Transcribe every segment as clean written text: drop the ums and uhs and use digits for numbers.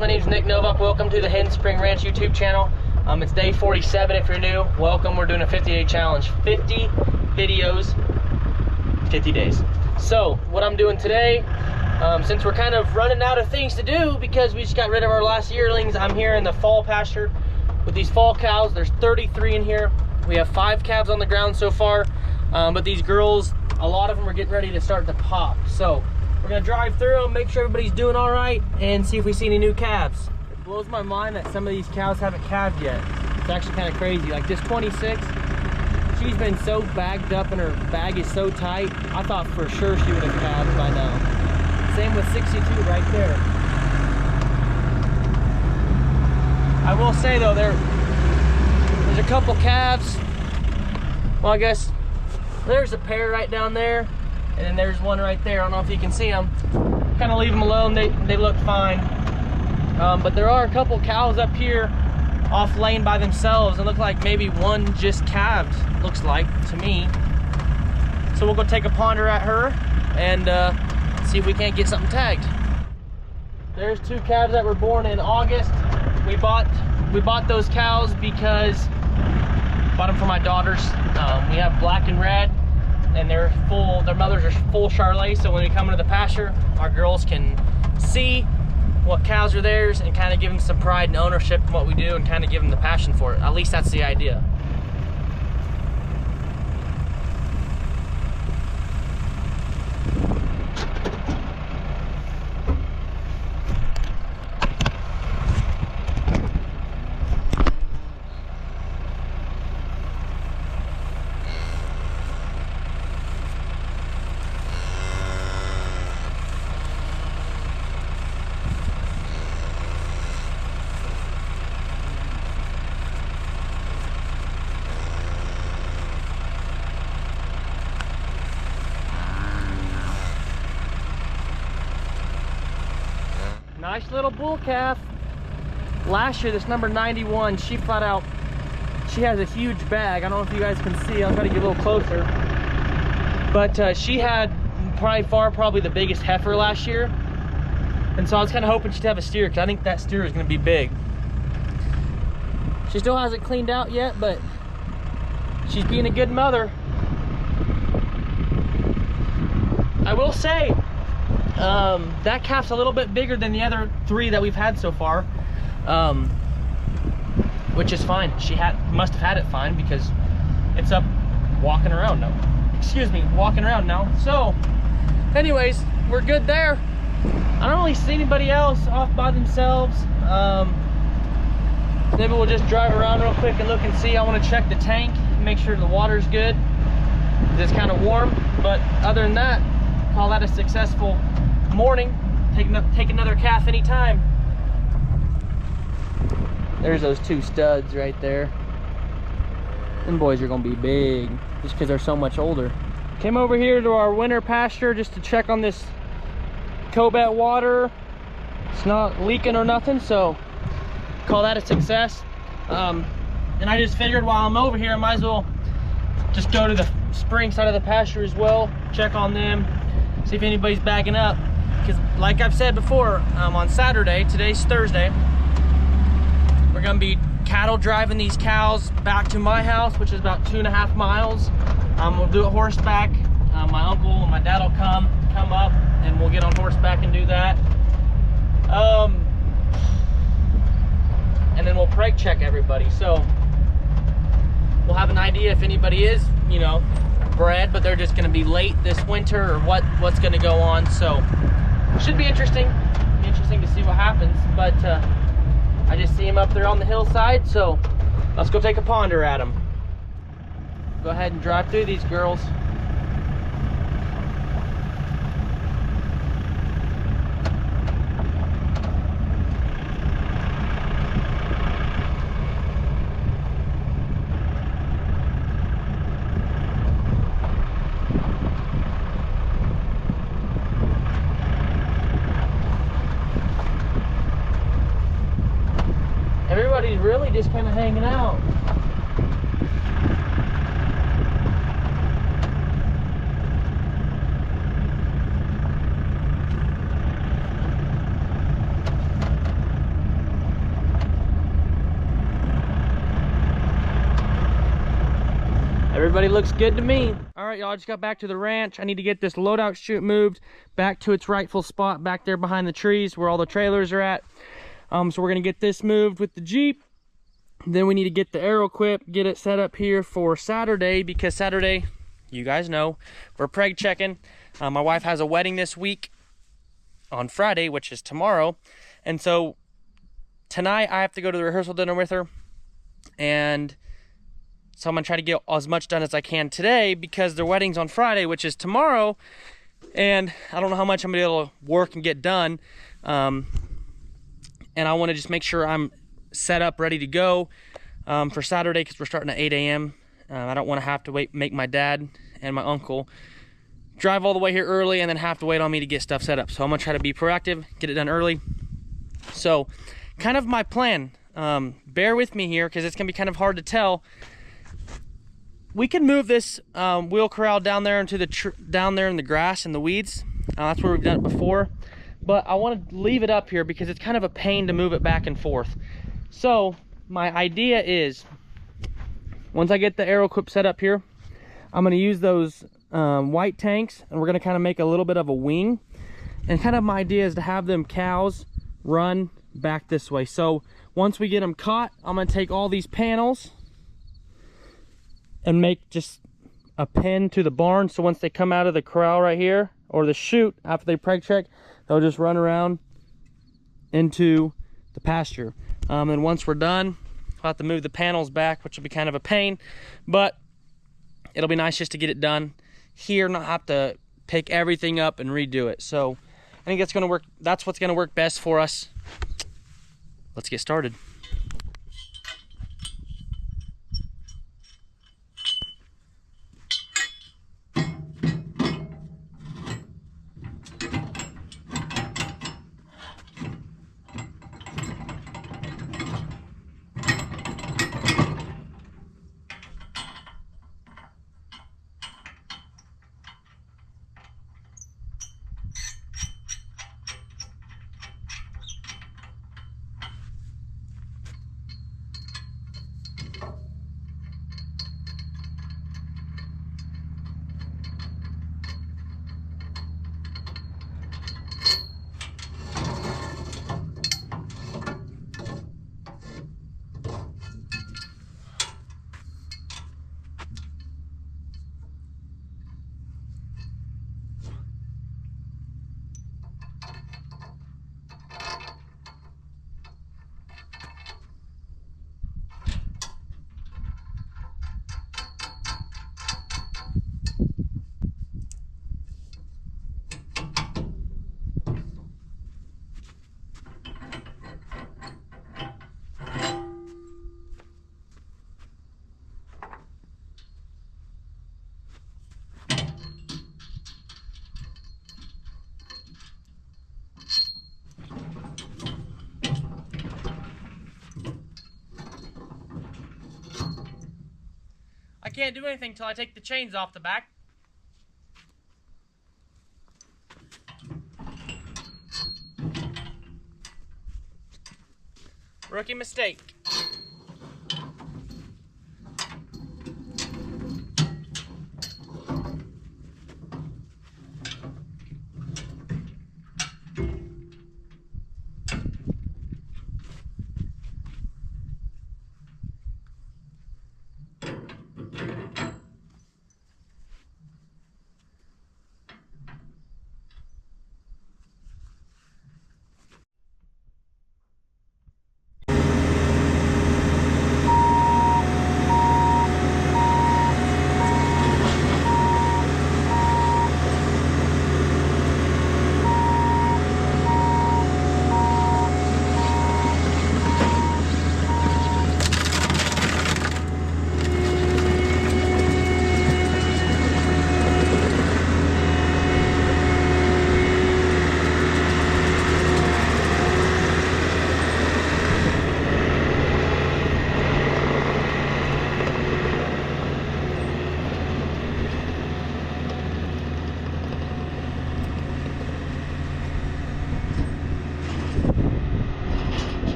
my name is Nick Novak. Welcome to the Hidden Spring Ranch YouTube channel. It's day 47 if you're new. Welcome. We're doing a 50-day challenge. 50 videos, 50 days. So what I'm doing today, since we're kind of running out of things to do because we just got rid of our last yearlings, I'm here in the fall pasture with these fall cows. There's 33 in here. We have 5 calves on the ground so far, but these girls, a lot of them are getting ready to start to pop. So we're gonna drive through them, make sure everybody's doing all right, and see if we see any new calves. It blows my mind that some of these cows haven't calved yet. It's actually kind of crazy. Like this 26, she's been so bagged up and her bag is so tight, I thought for sure she would have calved by now. Same with 62 right there. I will say though, there's a couple calves. Well, I guess there's a pair right down there, and then there's one right there. I don't know if you can see them. Kind of leave them alone, they look fine. But there are a couple cows up here off lane by themselves, and look like maybe one just calved, looks like to me. So we'll go take a ponder at her and see if we can't get something tagged. There's 2 calves that were born in August. We bought those cows because bought them for my daughters. We have black and red, and their mothers are full Charolais, so when we come into the pasture, our girls can see what cows are theirs and kind of give them some pride and ownership in what we do and kind of give them the passion for it. At least that's the idea. Nice little bull calf. Last year, this number 91, she flat out, she has a huge bag. I don't know if you guys can see. I'll try to get a little closer. But she had probably the biggest heifer last year. And so I was kind of hoping she'd have a steer, because I think that steer is going to be big. She still hasn't cleaned out yet, but she's being a good mother. I will say, that calf's a little bit bigger than the other 3 that we've had so far, which is fine. She must have had it fine because it's up walking around now. Excuse me, walking around now. So anyways, we're good there. I don't really see anybody else off by themselves. Maybe we'll just drive around real quick and look and see. I want to check the tank, make sure the water's good. It's kind of warm, but other than that, call that a successful morning. Take another calf anytime. There's those 2 studs right there. Them boys are gonna be big just because they're so much older. Came over here to our winter pasture just to check on this Cobet water. It's not leaking or nothing, so call that a success. And I just figured while I'm over here, I might as well just go to the spring side of the pasture as well, check on them, see if anybody's backing up. Because like I've said before, on Saturday, today's Thursday, we're gonna be cattle driving these cows back to my house, which is about 2.5 miles. We'll do it horseback. My uncle and my dad will come up, and we'll get on horseback and do that. And then we'll preg check everybody. So we'll have an idea if anybody is, you know, bred, but they're just gonna be late this winter, or what's gonna go on. So should be interesting. To see what happens. But I just see him up there on the hillside, so let's go take a ponder at him. Go ahead and drive through these girls. Everybody's really just kind of hanging out. Everybody looks good to me. All right, y'all, I just got back to the ranch. I need to get this loadout chute moved back to its rightful spot back there behind the trees where all the trailers are at. So we're gonna get this moved with the Jeep. Then we need to get the aero equip, get it set up here for Saturday, because Saturday, you guys know, we're preg checking. My wife has a wedding this week on Friday, which is tomorrow. And so tonight I have to go to the rehearsal dinner with her. And so I'm gonna try to get as much done as I can today, because their wedding's on Friday, which is tomorrow. And I don't know how much I'm gonna be able to work and get done. And I wanna just make sure I'm set up, ready to go for Saturday, because we're starting at 8 a.m. I don't wanna have to make my dad and my uncle drive all the way here early and then have to wait on me to get stuff set up. So I'm gonna try to be proactive, get it done early. So kind of my plan, bear with me here, because it's gonna be kind of hard to tell. We can move this wheel corral down there into down there in the grass and the weeds. That's where we've done it before, but I want to leave it up here because it's kind of a pain to move it back and forth. So my idea is, once I get the aero equip set up here, I'm going to use those white tanks, and we're going to kind of make a little bit of a wing. And kind of my idea is to have them cows run back this way. So once we get them caught, I'm going to take all these panels and make just a pin to the barn. So once they come out of the corral right here, or the chute, after they preg check, they'll just run around into the pasture. And once we're done, I'll have to move the panels back, which will be kind of a pain, but it'll be nice just to get it done here, not have to pick everything up and redo it. So I think that's gonna work. That's what's gonna work best for us. Let's get started. I can't do anything until I take the chains off the back. Rookie mistake.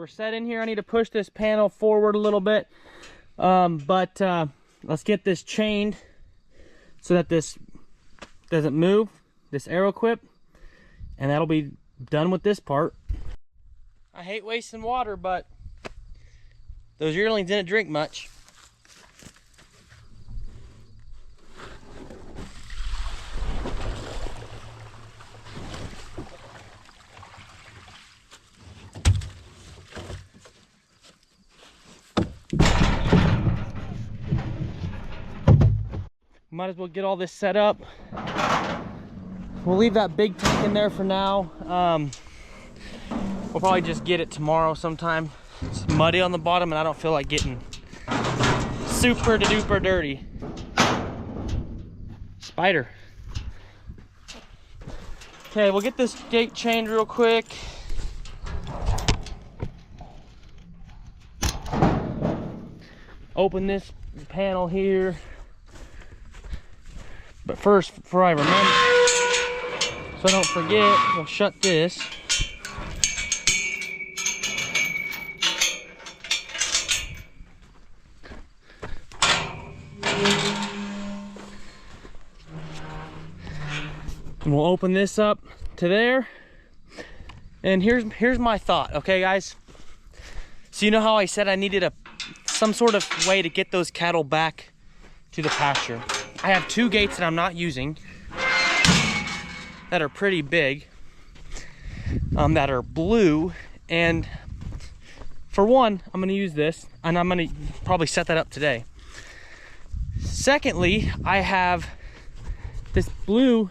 set in here. I need to push this panel forward a little bit. Let's get this chained so that this doesn't move, this arrow clip, and that'll be done with this part. I hate wasting water, but those yearlings didn't drink much. Might as well get all this set up. We'll leave that big tank in there for now. We'll probably just get it tomorrow sometime. It's muddy on the bottom and I don't feel like getting super duper dirty. Spider. Okay, we'll get this gate chained real quick. Open this panel here. But first, before I remember, so I don't forget, we'll shut this. And we'll open this up to there. And here's my thought, okay guys? So you know how I said I needed some sort of way to get those cattle back to the pasture. I have two gates that I'm not using that are pretty big, that are blue, and for one, I'm gonna use this, and I'm gonna probably set that up today. Secondly, I have this blue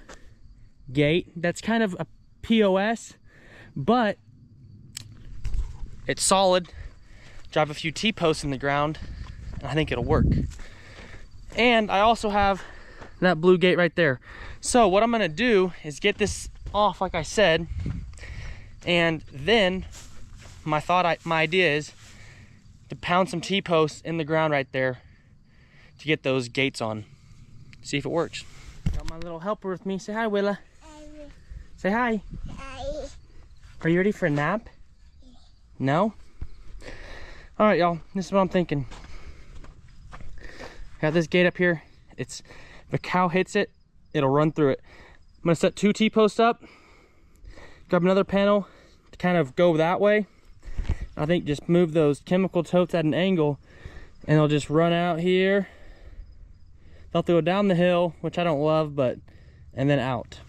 gate that's kind of a POS, but it's solid. Drive a few T-posts in the ground, and I think it'll work. And I also have that blue gate right there. So what I'm gonna do is get this off, like I said, and then my idea is to pound some T-posts in the ground right there to get those gates on. See if it works. Got my little helper with me. Say hi, Willa. Hi. Say hi. Hi. Are you ready for a nap? Yeah. No? All right, y'all, this is what I'm thinking. Got this gate up here. If a cow hits it, it'll run through it. I'm gonna set two T-posts up, grab another panel to kind of go that way. I think just move those chemical totes at an angle and they'll just run out here. They'll go down the hill, which I don't love, and then out.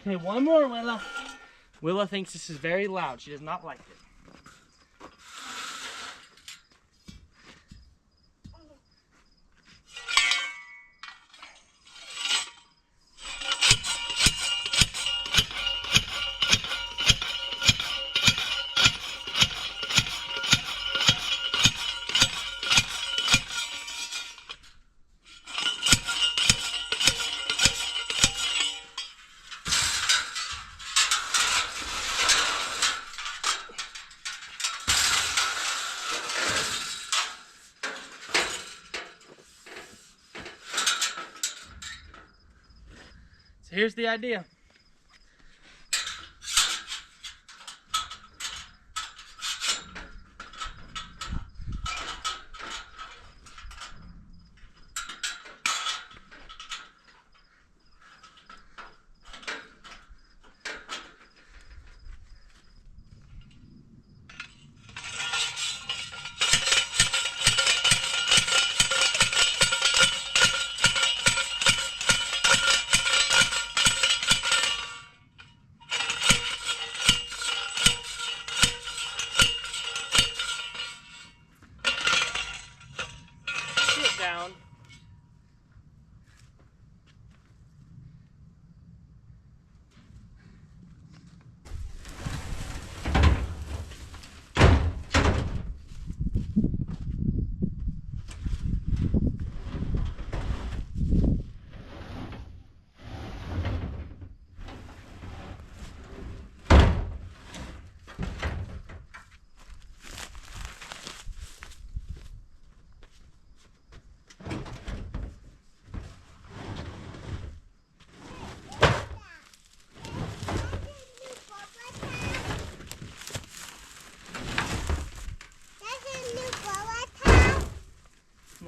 Okay, one more, Willa. Willa thinks this is very loud. She does not like it. So here's the idea.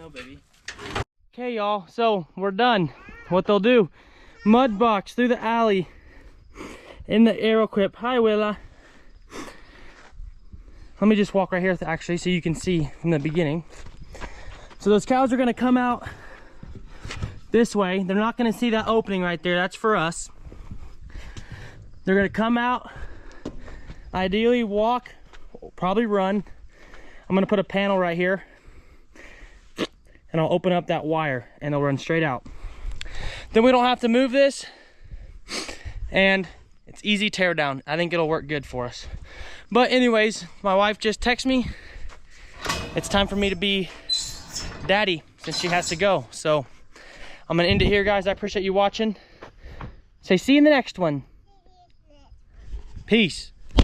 know, baby. Okay, y'all, so we're done. What they'll do, mud box through the alley in the arrow clip. Hi, Willa. Let me just walk right here actually so you can see from the beginning. So those cows are gonna come out this way. They're not gonna see that opening right there. That's for us. They're gonna come out, ideally walk, probably run. I'm gonna put a panel right here and I'll open up that wire and they'll run straight out. Then we don't have to move this and it's easy tear down. I think it'll work good for us. But anyways, my wife just texted me. It's time for me to be daddy since she has to go. So I'm gonna end it here, guys. I appreciate you watching. Say see you in the next one. Peace.